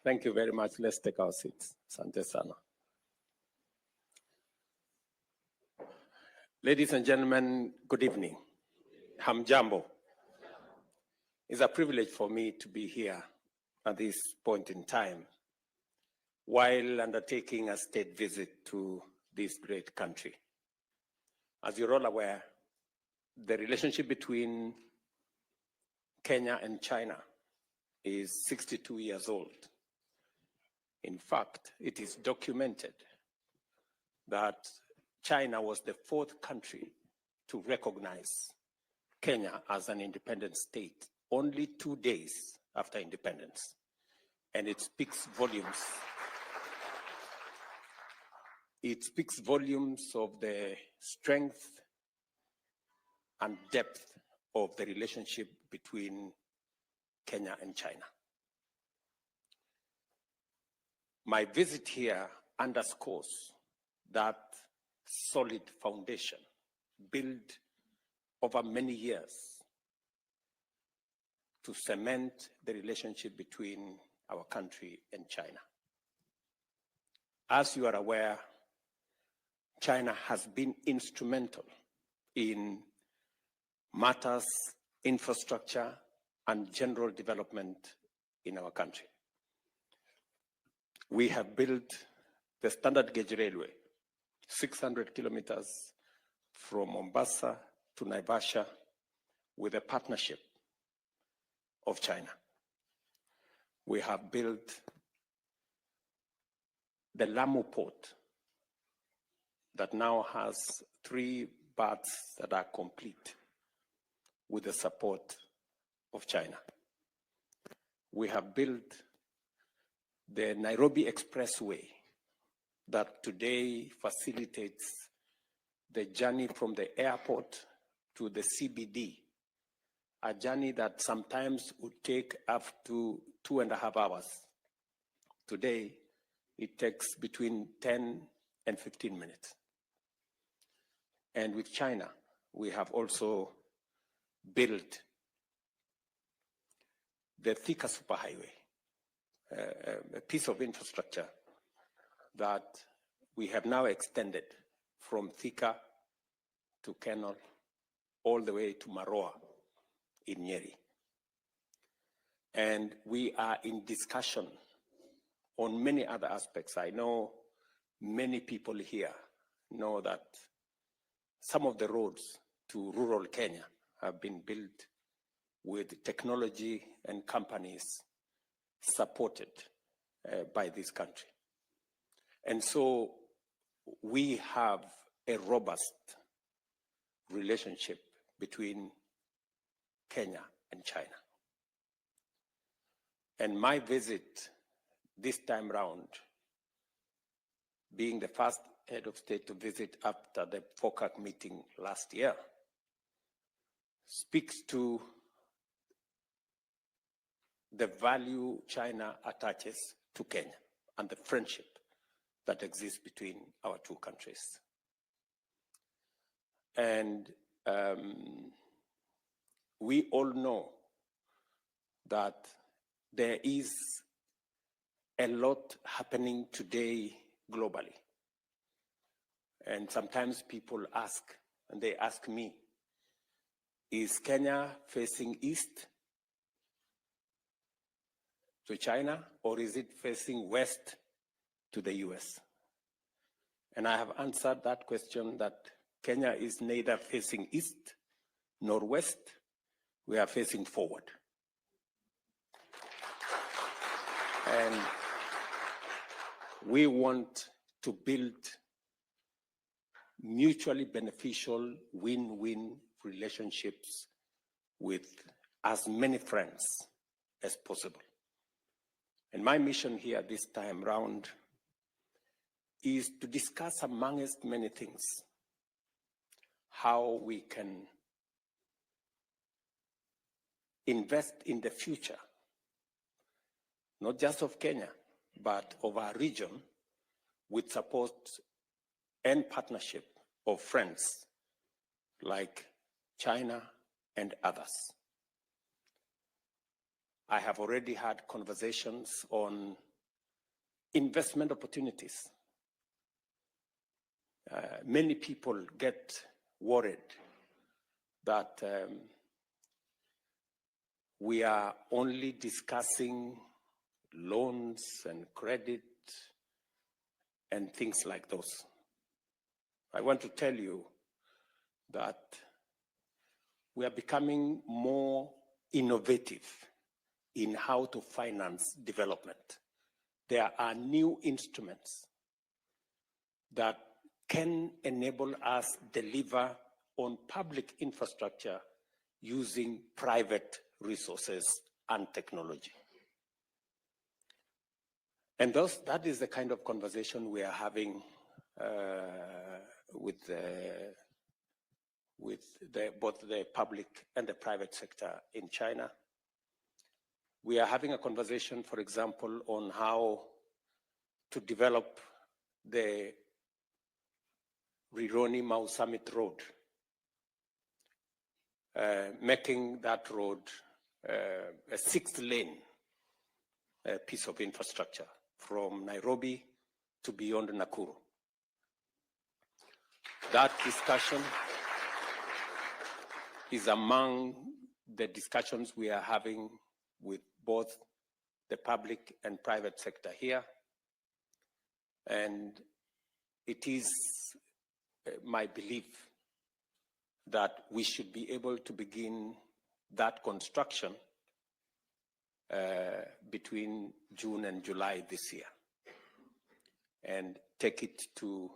Thank you very much. Let's take our seats. Asante sana. Ladies and gentlemen, good evening. Hamjambo. It's a privilege for me to be here at this point in time while undertaking a state visit to this great country. As you're all aware, the relationship between Kenya and China is 62 years old. In fact, it is documented that China was the fourth country to recognize Kenya as an independent state only 2 days after independence. And it speaks volumes. It speaks volumes of the strength and depth of the relationship between Kenya and China. My visit here underscores that solid foundation built over many years to cement the relationship between our country and China. As you are aware, China has been instrumental in matters, infrastructure, and general development in our country. We have built the standard gauge railway, 600 kilometers from Mombasa to Naivasha with a partnership of China. We have built the Lamu port that now has 3 berths that are complete with the support of China. We have built the Nairobi Expressway that today facilitates the journey from the airport to the CBD, a journey that sometimes would take up to 2.5 hours. Today, it takes between 10 and 15 minutes. And with China, we have also built the Thika superhighway, a piece of infrastructure that we have now extended from Thika to Kenol all the way to Maroa in Nyeri. And we are in discussion on many other aspects. I know many people here know that some of the roads to rural Kenya have been built with technology and companies supported by this country. And so we have a robust relationship between Kenya and China. And my visit this time round, being the first head of state to visit after the FOCAC meeting last year, speaks to the value China attaches to Kenya and the friendship that exists between our two countries. And we all know that there is a lot happening today globally. And sometimes people ask, and they ask me, is Kenya facing east to China, or is it facing west to the US? And I have answered that question that Kenya is neither facing east nor west, we are facing forward. And we want to build mutually beneficial win-win relationships with as many friends as possible. And my mission here this time round is to discuss, amongst many things, how we can invest in the future, not just of Kenya, but of our region, with support and partnership of friends like China and others. I have already had conversations on investment opportunities. Many people get worried that we are only discussing loans and credit and things like those. I want to tell you that we are becoming more innovative in how to finance development. There are new instruments that can enable us deliver on public infrastructure using private resources and technology. And that is the kind of conversation we are having with both the public and the private sector in China. We are having a conversation, for example, on how to develop the Rironi-Mau Summit Road, making that road a 6-lane piece of infrastructure from Nairobi to beyond Nakuru. That discussion is among the discussions we are having with both the public and private sector here. And it is my belief that we should be able to begin that construction between June and July this year and take it to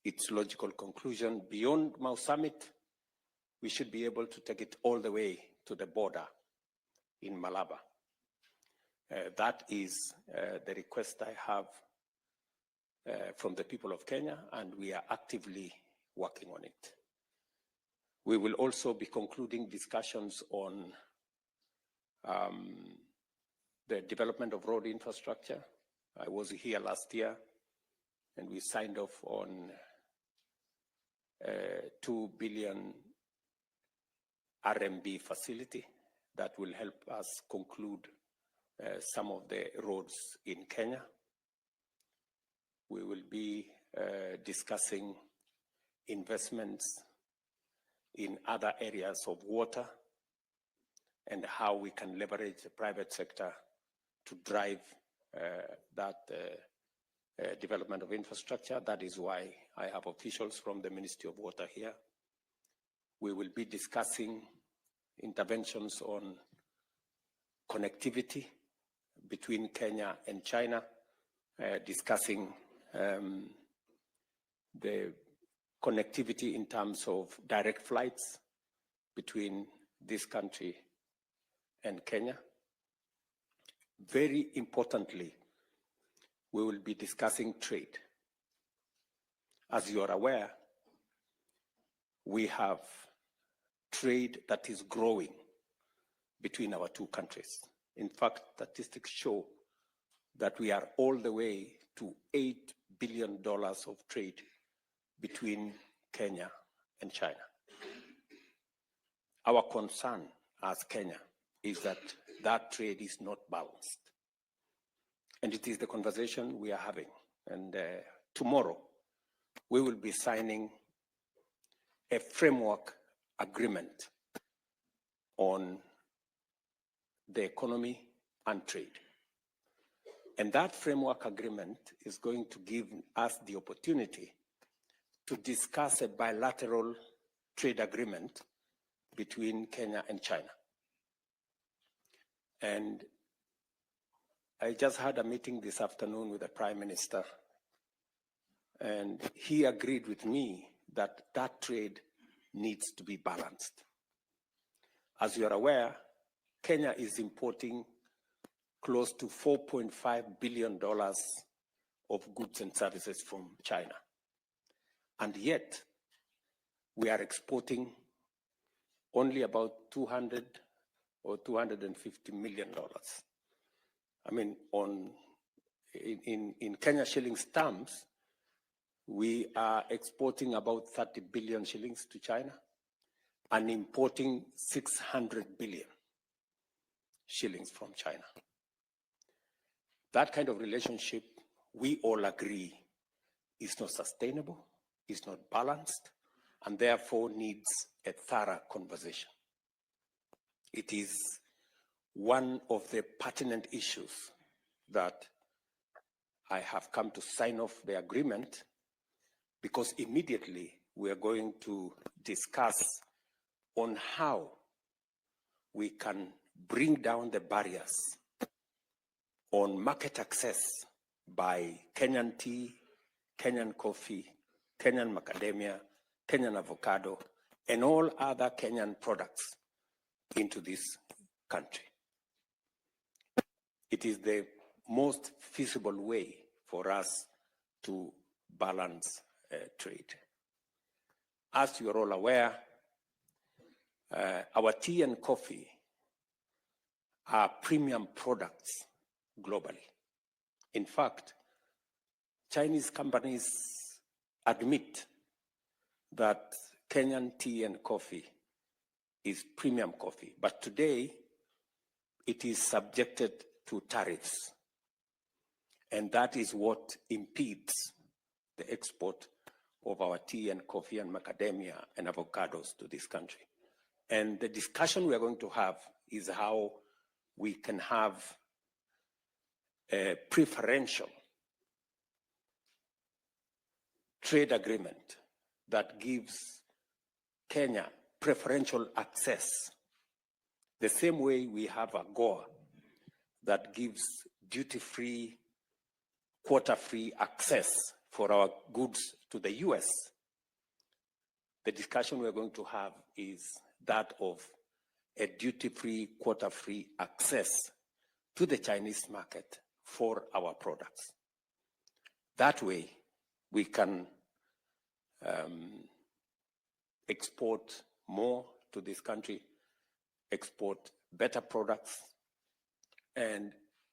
its logical conclusion. Beyond Mau Summit, we should be able to take it all the way to the border in Malaba. That is the request I have from the people of Kenya, and we are actively working on it. We will also be concluding discussions on the development of road infrastructure. I was here last year, and we signed off on 2 billion RMB facility that will help us conclude some of the roads in Kenya. We will be discussing investments in other areas of water and how we can leverage the private sector to drive that development of infrastructure. That is why I have officials from the Ministry of Water here. We will be discussing interventions on connectivity between Kenya and China, discussing the connectivity in terms of direct flights between this country and Kenya. Very importantly, we will be discussing trade. As you are aware, we have trade that is growing between our two countries. In fact, statistics show that we are all the way to $8 billion of trade between Kenya and China. Our concern as Kenya is that that trade is not balanced. And it is the conversation we are having. And tomorrow, we will be signing a framework agreement on the economy and trade. And that framework agreement is going to give us the opportunity to discuss a bilateral trade agreement between Kenya and China. And I just had a meeting this afternoon with the Prime Minister, and he agreed with me that that trade needs to be balanced. As you are aware, Kenya is importing close to $4.5 billion of goods and services from China. And yet, we are exporting only about $200 or $250 million. I mean, in Kenya shillings terms, we are exporting about 30 billion shillings to China and importing 600 billion shillings from China. That kind of relationship, we all agree, is not sustainable, is not balanced, and therefore needs a thorough conversation. It is one of the pertinent issues that I have come to sign off the agreement, because immediately we are going to discuss on how we can bring down the barriers on market access by Kenyan tea, Kenyan coffee, Kenyan macadamia, Kenyan avocado, and all other Kenyan products into this country. It is the most feasible way for us to balance trade. As you are all aware, our tea and coffee are premium products globally. In fact, Chinese companies admit that Kenyan tea and coffee is premium coffee, but today it is subjected to tariffs. And that is what impedes the export of our tea and coffee and macadamia and avocados to this country. And the discussion we are going to have is how we can have a preferential trade agreement that gives Kenya preferential access, the same way we have a AGOA that gives duty-free, quota-free access for our goods to the US. The discussion we're going to have is that of a duty-free, quota-free access to the Chinese market for our products. That way, we can export more to this country, export better products, and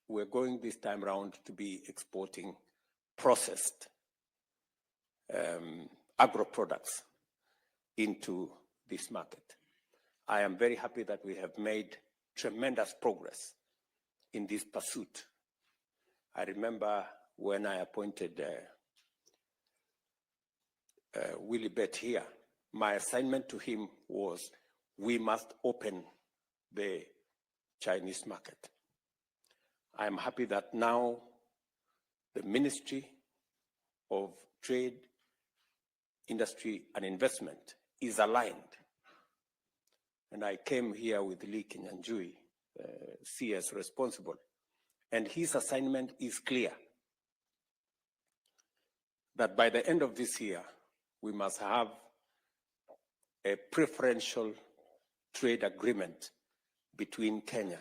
we're going this time around to be exporting processed agro products into this market. I am very happy that we have made tremendous progress in this pursuit. I remember when I appointed Willie Bett here, my assignment to him was we must open the Chinese market. I am happy that now the Ministry of Trade, Industry and Investment is aligned. And I came here with Lee Kinyanjui, CS responsible, and his assignment is clear, that by the end of this year, we must have a preferential trade agreement between Kenya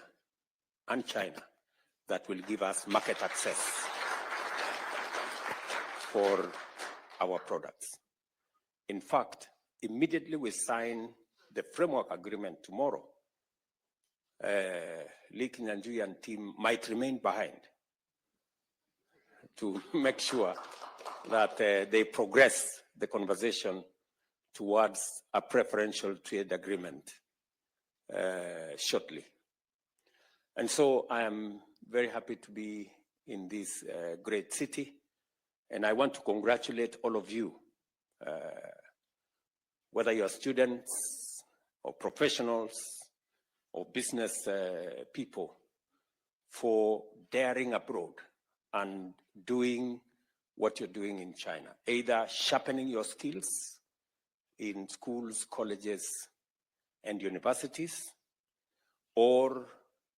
and China that will give us market access for our products. In fact, immediately we sign the framework agreement tomorrow, Lee Kinyanjui and team might remain behind to make sure that they progress the conversation towards a preferential trade agreement shortly. And so I am very happy to be in this great city, and I want to congratulate all of you, whether you are students or professionals or business people, for daring abroad and doing what you're doing in China, either sharpening your skills in schools, colleges, and universities, or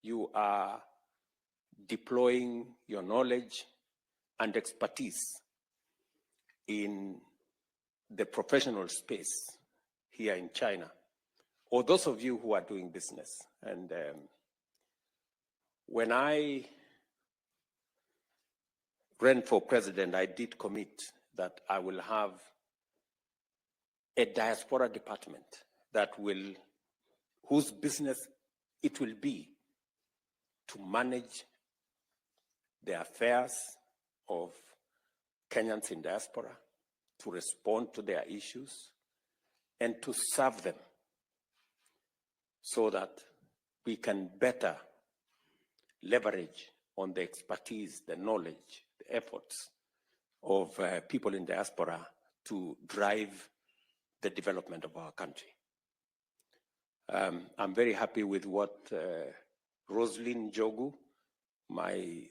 you are deploying your knowledge and expertise in the professional space here in China, or those of you who are doing business. And when I ran for president, I did commit that I will have a diaspora department that will, whose business it will be to manage the affairs of Kenyans in diaspora, to respond to their issues, and to serve them so that we can better leverage on the expertise, the knowledge, the efforts of people in diaspora to drive the development of our country. I'm very happy with what Roslyn Jogu, my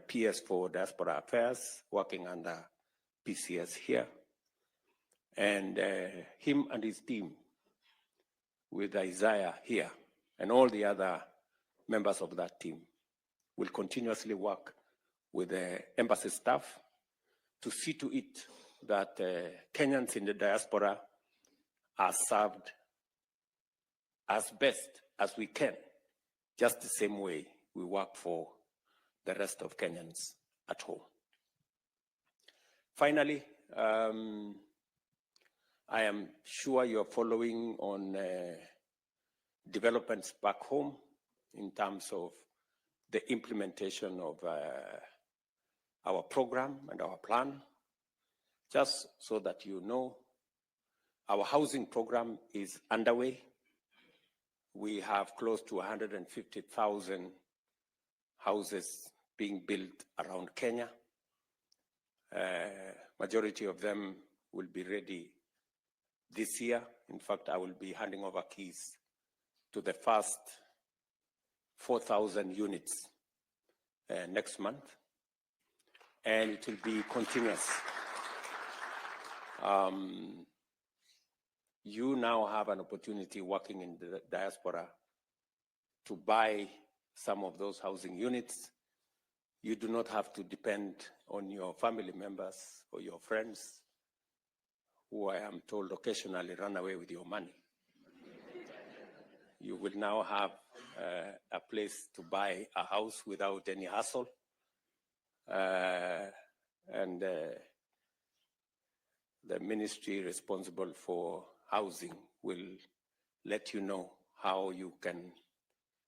PS for Diaspora Affairs, working under PCS here, and him and his team with Isaiah here, and all the other members of that team will continuously work with the embassy staff to see to it that Kenyans in the diaspora are served as best as we can, just the same way we work for the rest of Kenyans at home. Finally, I am sure you're following on developments back home in terms of the implementation of our program and our plan. Just so that you know, our housing program is underway. We have close to 150,000 houses being built around Kenya. Majority of them will be ready this year. In fact, I will be handing over keys to the first 4,000 units next month, and it will be continuous. You now have an opportunity working in the diaspora to buy some of those housing units. You do not have to depend on your family members or your friends, who I am told occasionally run away with your money. You will now have a place to buy a house without any hassle. And the ministry responsible for housing will let you know how you can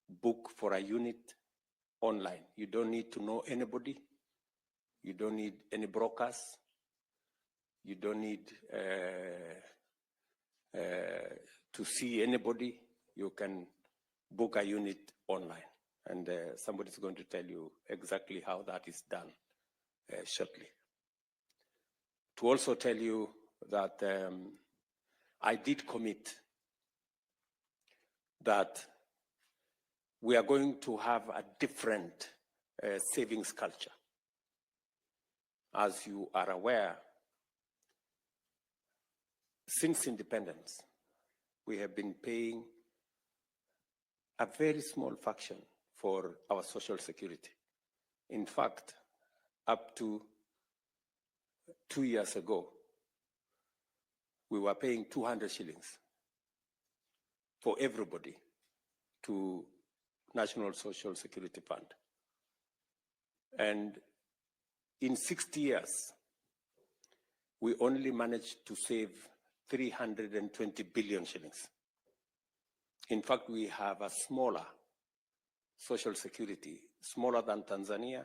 book for a unit online. You don't need to know anybody. You don't need any brokers. You don't need to see anybody. You can book a unit online. And somebody's going to tell you exactly how that is done shortly. To also tell you that I did commit that we are going to have a different savings culture. As you are aware, since independence, we have been paying a very small fraction for our social security. In fact, up to 2 years ago, we were paying 200 shillings for everybody to National Social Security Fund. And in 60 years, we only managed to save 320 billion shillings. In fact, we have a smaller social security, smaller than Tanzania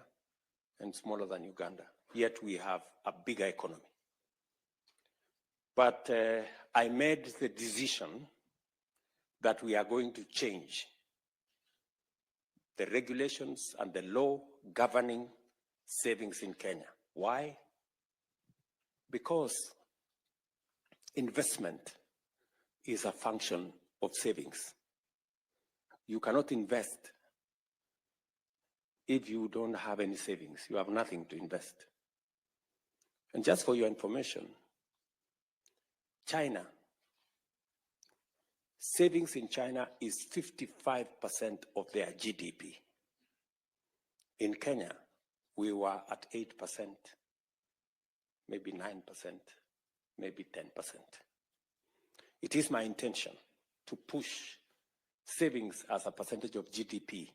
and smaller than Uganda, yet we have a bigger economy. But I made the decision that we are going to change the regulations and the law governing savings in Kenya. Why? Because investment is a function of savings. You cannot invest if you don't have any savings. You have nothing to invest. And just for your information, China, savings in China is 55% of their GDP. In Kenya, we were at 8%, maybe 9%, maybe 10%. It is my intention to push savings as a percentage of GDP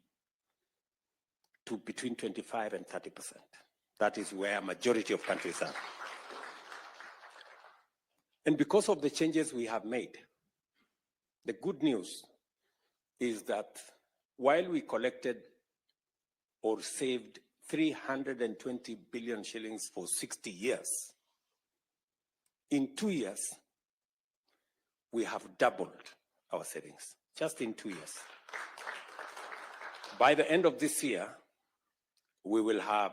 to between 25 and 30%. That is where a majority of countries are. And because of the changes we have made, the good news is that while we collected or saved 320 billion shillings for 60 years, in 2 years, we have doubled our savings, just in 2 years. By the end of this year, we will have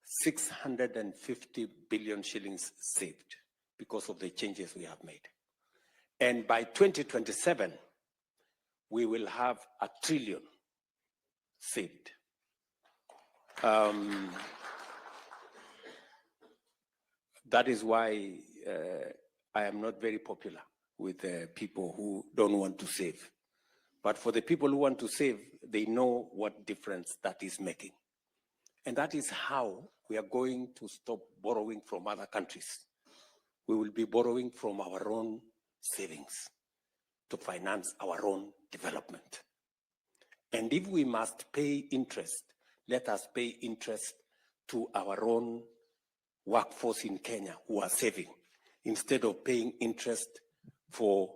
650 billion shillings saved because of the changes we have made. And by 2027, we will have 1 trillion saved. That is why I am not very popular with people who don't want to save. But for the people who want to save, they know what difference that is making. And that is how we are going to stop borrowing from other countries. We will be borrowing from our own savings to finance our own development. And if we must pay interest, let us pay interest to our own workforce in Kenya who are saving, instead of paying interest for,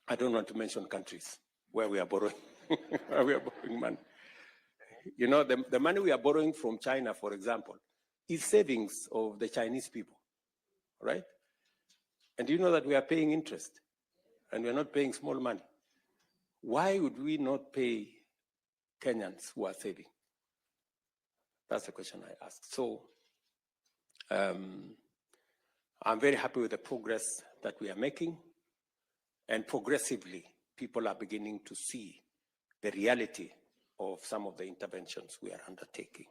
I don't want to mention countries where we are borrowing, where we are borrowing money. You know, the money we are borrowing from China, for example, is savings of the Chinese people, right? And you know that we are paying interest and we are not paying small money. Why would we not pay Kenyans who are saving? That's the question I ask. So I'm very happy with the progress that we are making, and progressively people are beginning to see the reality of some of the interventions we are undertaking.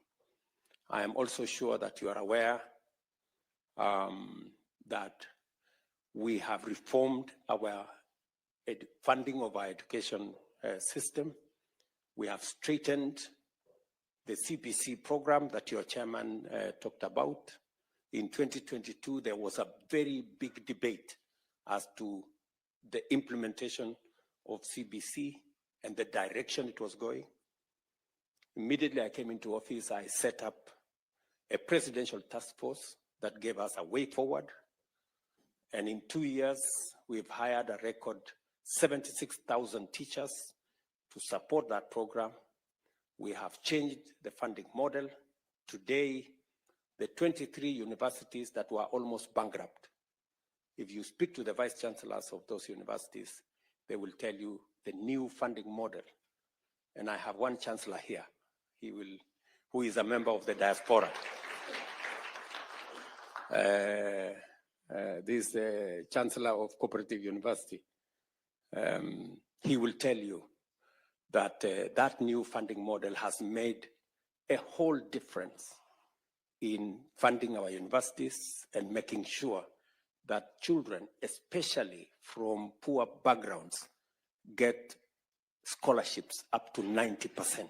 I am also sure that you are aware that we have reformed our funding of our education system. We have straightened the CPC program that your chairman talked about. In 2022, there was a very big debate as to the implementation of CBC and the direction it was going. Immediately I came into office, I set up a presidential task force that gave us a way forward. And in 2 years, we've hired a record 76,000 teachers to support that program. We have changed the funding model. Today, the 23 universities that were almost bankrupt, if you speak to the vice chancellors of those universities, they will tell you the new funding model. And I have one chancellor here, who is a member of the diaspora. This Chancellor of Cooperative University. He will tell you that that new funding model has made a whole difference in funding our universities and making sure that children, especially from poor backgrounds, get scholarships up to 90%,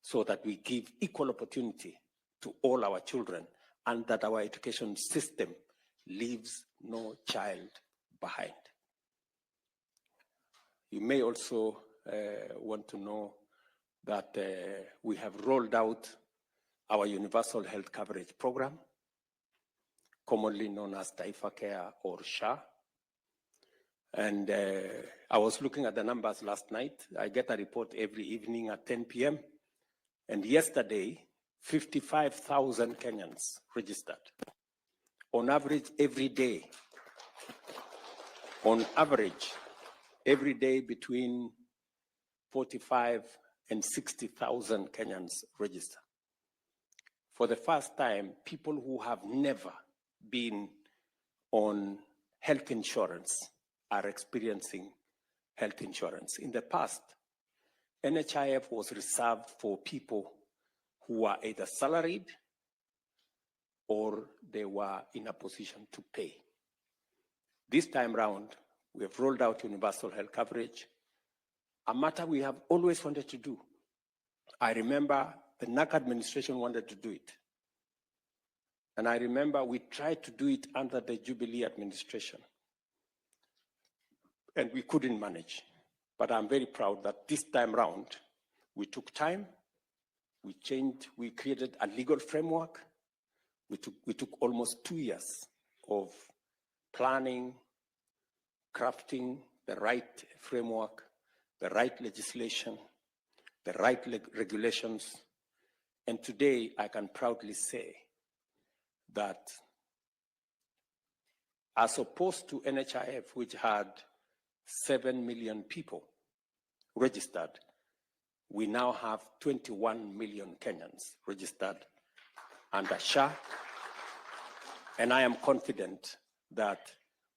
so that we give equal opportunity to all our children and that our education system leaves no child behind. You may also want to know that we have rolled out our universal health coverage program, commonly known as Taifa Care or SHA. And I was looking at the numbers last night. I get a report every evening at 10 p.m. And yesterday, 55,000 Kenyans registered. On average, every day, between 45 and 60,000 Kenyans register. For the first time, people who have never been on health insurance are experiencing health insurance. In the past, NHIF was reserved for people who are either salaried or they were in a position to pay. This time round, we have rolled out universal health coverage, a matter we have always wanted to do. I remember the NAC administration wanted to do it. And I remember we tried to do it under the Jubilee administration. And we couldn't manage. But I'm very proud that this time round, we took time, we created a legal framework. We took almost 2 years of planning, crafting the right framework, the right legislation, the right regulations. And today I can proudly say that as opposed to NHIF, which had 7 million people registered, We now have 21 million Kenyans registered under SHA, and I am confident that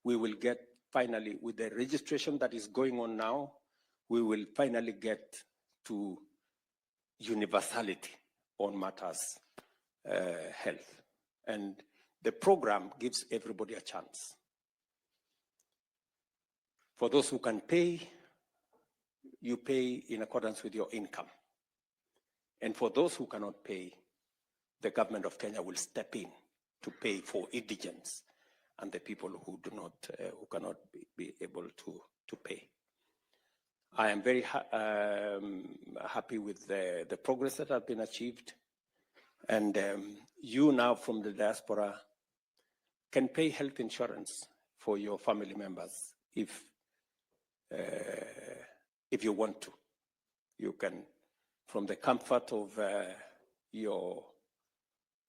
we will get finally, with the registration that is going on now, we will finally get to universality on matters health. And the program gives everybody a chance. For those who can pay, you pay in accordance with your income. And for those who cannot pay, the government of Kenya will step in to pay for indigents and the people who do not, who cannot be able to pay. I am very happy with the progress that has been achieved. And you now from the diaspora can pay health insurance for your family members if you want to. You can, from the comfort of your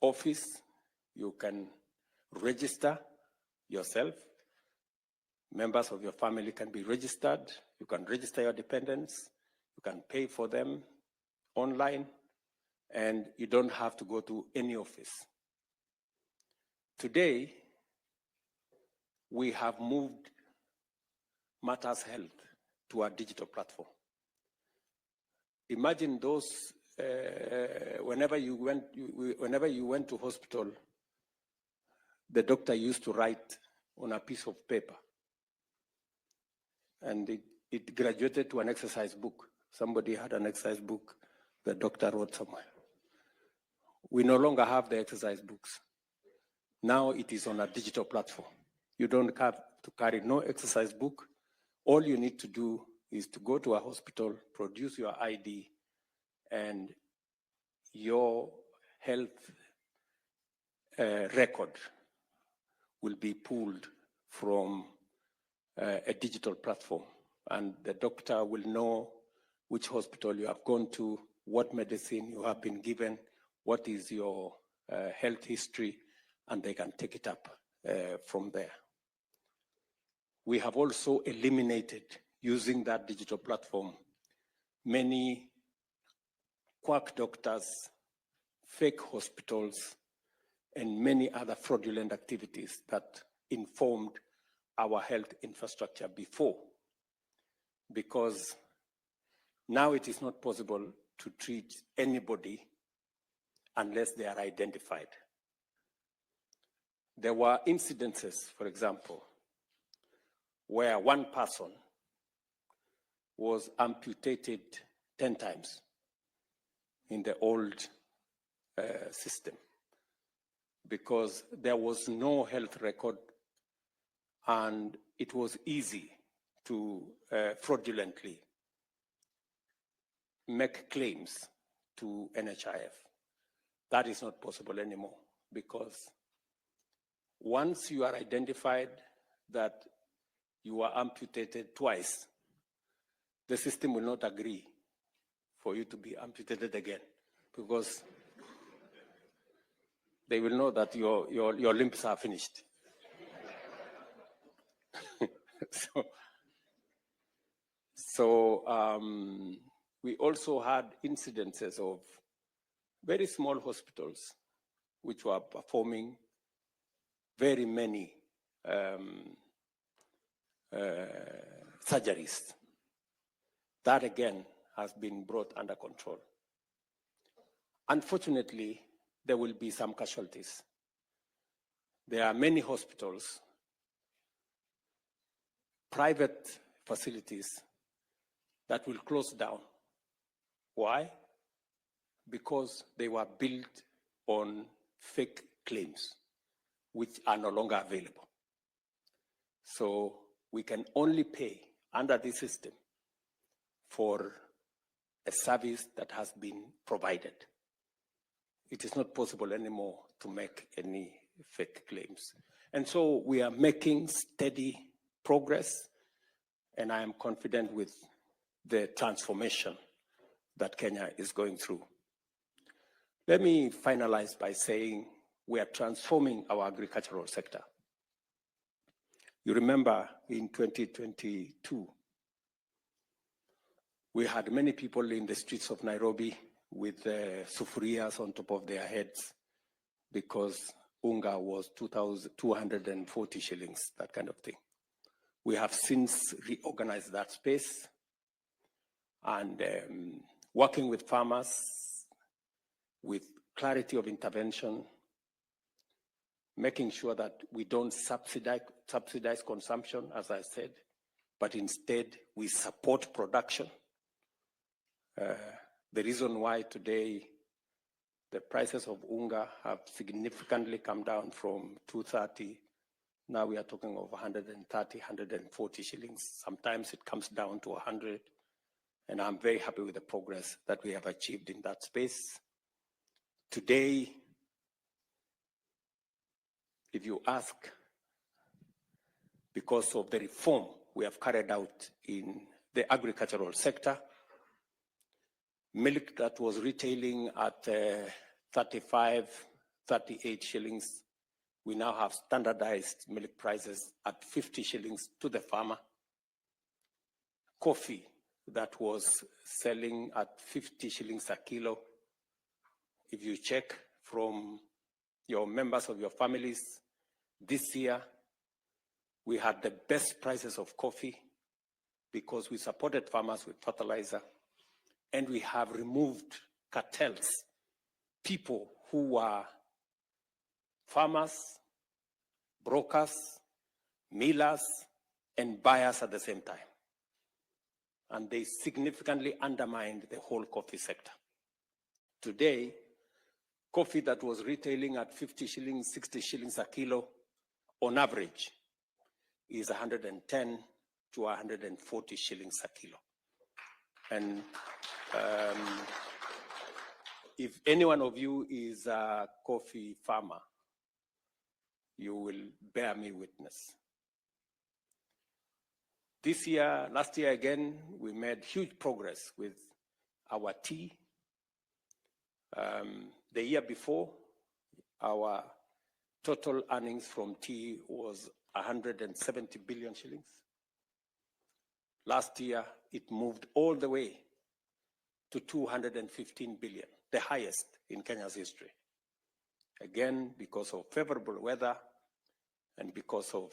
office, you can register yourself. Members of your family can be registered. You can register your dependents. You can pay for them online, and you don't have to go to any office. Today, we have moved Matters Health to a digital platform. Imagine those, whenever you went to hospital, the doctor used to write on a piece of paper, and it graduated to an exercise book. Somebody had an exercise book the doctor wrote somewhere. We no longer have the exercise books. Now it is on a digital platform. You don't have to carry no exercise book. All you need to do is to go to a hospital, produce your ID, and your health record will be pulled from a digital platform. And the doctor will know which hospital you have gone to, what medicine you have been given, what is your health history, and they can take it up from there. We have also eliminated, using that digital platform, many quack doctors, fake hospitals, and many other fraudulent activities that informed our health infrastructure before. Because now it is not possible to treat anybody unless they are identified. There were incidences, for example, where one person was amputated 10 times in the old system because there was no health record, and it was easy to fraudulently make claims to NHIF. That is not possible anymore, because once you are identified that you are amputated twice, the system will not agree for you to be amputated again, because they will know that your limbs are finished. So we also had incidences of very small hospitals which were performing very many surgeries. That again has been brought under control. Unfortunately, there will be some casualties. There are many hospitals, private facilities that will close down. Why? Because they were built on fake claims, which are no longer available. So we can only pay under this system for a service that has been provided. It is not possible anymore to make any fake claims. And so we are making steady progress, and I am confident with the transformation that Kenya is going through. Let me finalize by saying we are transforming our agricultural sector. You remember in 2022, We had many people in the streets of Nairobi with sufurias on top of their heads because unga was 240 shillings, that kind of thing. We have since reorganized that space and working with farmers with clarity of intervention, making sure that we don't subsidize consumption, as I said, but instead we support production. The reason why today the prices of unga have significantly come down from 230, now we are talking of 130, 140 shillings. Sometimes it comes down to 100, and I'm very happy with the progress that we have achieved in that space. Today, if you ask, because of the reform we have carried out in the agricultural sector, milk that was retailing at 35, 38 shillings, we now have standardized milk prices at 50 shillings to the farmer. Coffee that was selling at 50 shillings a kilo, if you check from your members of your families, this year we had the best prices of coffee because we supported farmers with fertilizer, and we have removed cartels, people who were farmers, brokers, millers, and buyers at the same time. And they significantly undermined the whole coffee sector. Today, coffee that was retailing at 50 shillings, 60 shillings a kilo, on average, is 110 to 140 shillings a kilo. And if any one of you is a coffee farmer, you will bear me witness. This year, last year again, we made huge progress with our tea. The year before, our total earnings from tea was 170 billion shillings. Last year, it moved all the way to 215 billion, the highest in Kenya's history. Again, because of favorable weather and because of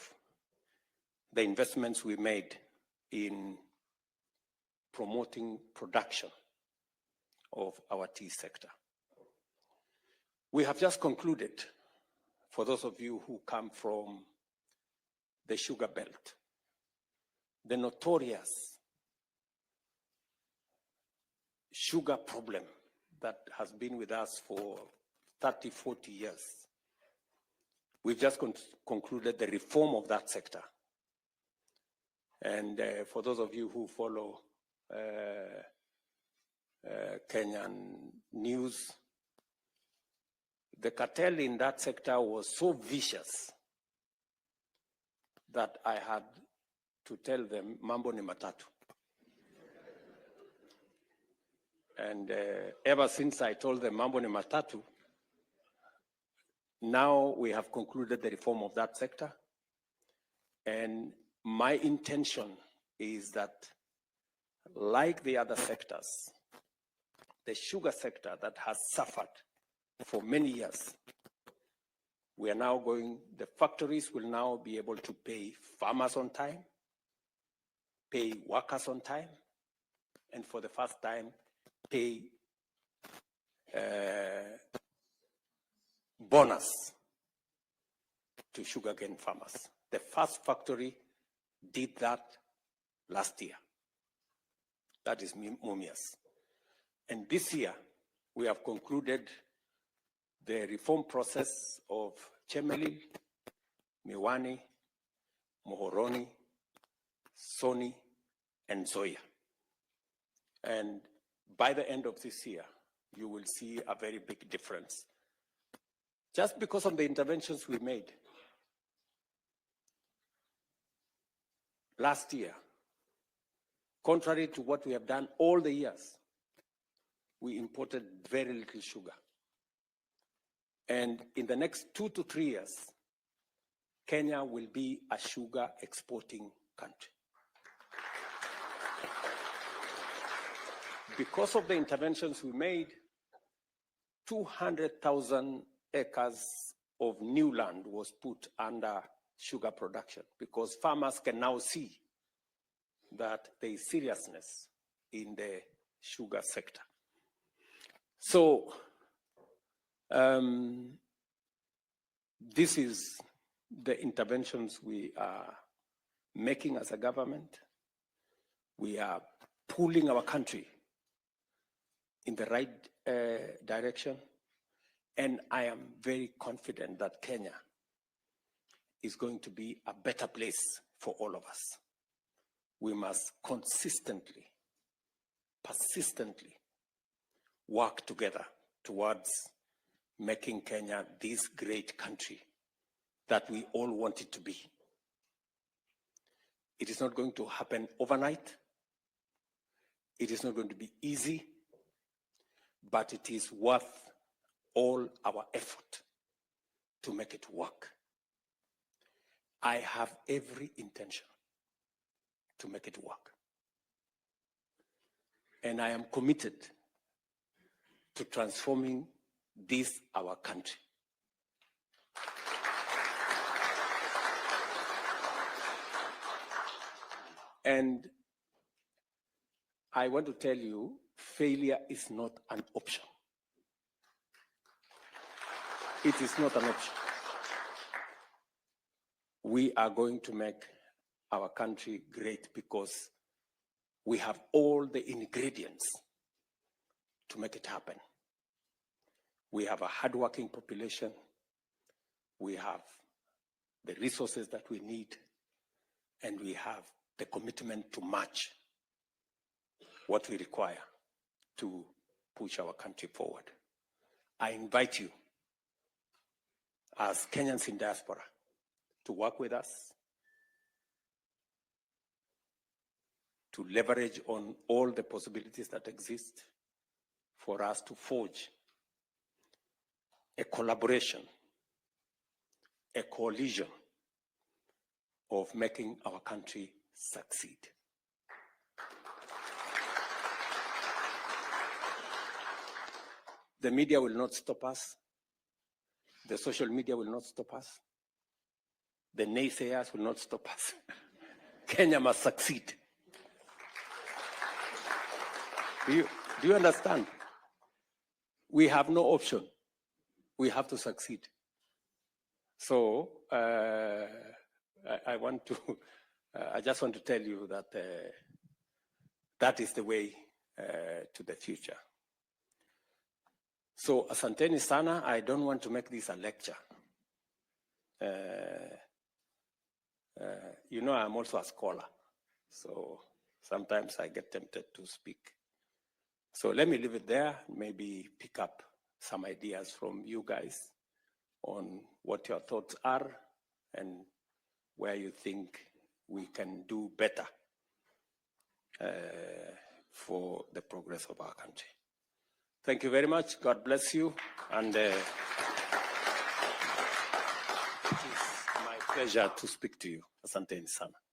the investments we made in promoting production of our tea sector. We have just concluded, for those of you who come from the sugar belt, the notorious sugar problem that has been with us for 30, 40 years. We've just concluded the reform of that sector. And for those of you who follow Kenyan news, the cartel in that sector was so vicious that I had to tell them, mambo ni matatu. And ever since I told them mambo ni matatu, now we have concluded the reform of that sector. And my intention is that, like the other sectors, the sugar sector that has suffered for many years, we are now going, the factories will now be able to pay farmers on time, pay workers on time, and for the first time, pay bonus to sugarcane farmers. The first factory did that last year. That is Mumias. And this year, we have concluded the reform process of Chemelil, Miwani, Mohoroni, Soni, and Zoya. And by the end of this year, you will see a very big difference. Just because of the interventions we made. Last year, contrary to what we have done all the years, we imported very little sugar. And in the next 2 to 3 years, Kenya will be a sugar exporting country. Because of the interventions we made, 200,000 acres of new land was put under sugar production, because farmers can now see that there is seriousness in the sugar sector. So this is the interventions we are making as a government. We are pulling our country in the right direction. And I am very confident that Kenya is going to be a better place for all of us. We must consistently, persistently work together towards making Kenya this great country that we all want it to be. It is not going to happen overnight. It is not going to be easy, but it is worth all our effort to make it work. I have every intention to make it work. And I am committed to transforming this, our country. And I want to tell you, failure is not an option. It is not an option. We are going to make our country great because we have all the ingredients to make it happen. We have a hardworking population. We have the resources that we need, and we have the commitment to match what we require to push our country forward. I invite you, as Kenyans in diaspora, to work with us, to leverage on all the possibilities that exist for us to forge a collaboration, a coalition of making our country succeed. The media will not stop us. The social media will not stop us. The naysayers will not stop us. Kenya must succeed. Do you understand? We have no option. We have to succeed. So I just want to tell you that that is the way to the future. So asanteni sana. I don't want to make this a lecture. You know, I'm also a scholar. So sometimes I get tempted to speak. So let me leave it there, maybe pick up some ideas from you guys on what your thoughts are and where you think we can do better for the progress of our country. Thank you very much. God bless you. And it is my pleasure to speak to you. Asanteni sana.